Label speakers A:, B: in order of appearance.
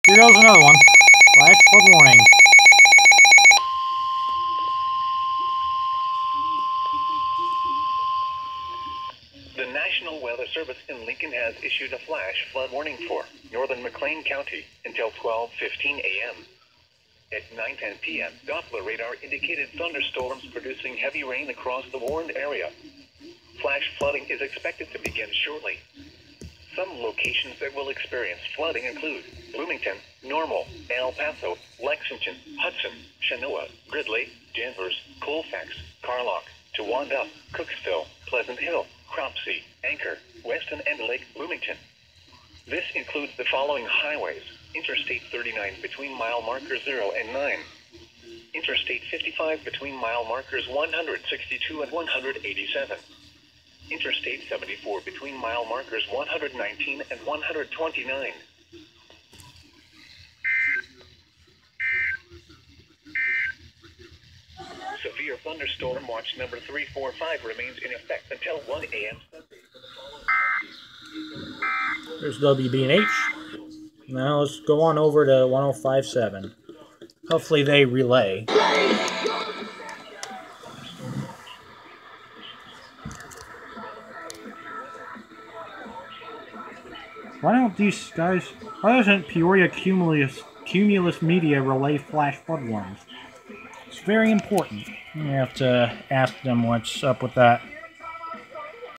A: Here goes another one. Flash flood warning.
B: The National Weather Service in Lincoln has issued a flash flood warning for northern McLean County until 12:15 a.m. At 9:10 p.m., Doppler radar indicated thunderstorms producing heavy rain across the warned area. Flash flooding is expected to begin shortly. Some locations that will experience flooding include Bloomington, Normal, El Paso, Lexington, Hudson, Chenoa, Gridley, Danvers, Colfax, Carlock, Towanda, Cooksville, Pleasant Hill, Cropsey, Anchor, Weston, and Lake Bloomington. This includes the following highways: Interstate 39 between mile markers 0 and 9. Interstate 55 between mile markers 162 and 187. Interstate 74 between mile markers 119 and 129. Severe thunderstorm watch number 345 remains in effect until 1 a.m.
A: There's WB&H. Now let's go on over to 105.7. Hopefully they relay. Why doesn't Peoria Cumulus Media relay flash flood warnings? It's very important. You have to ask them what's up with that.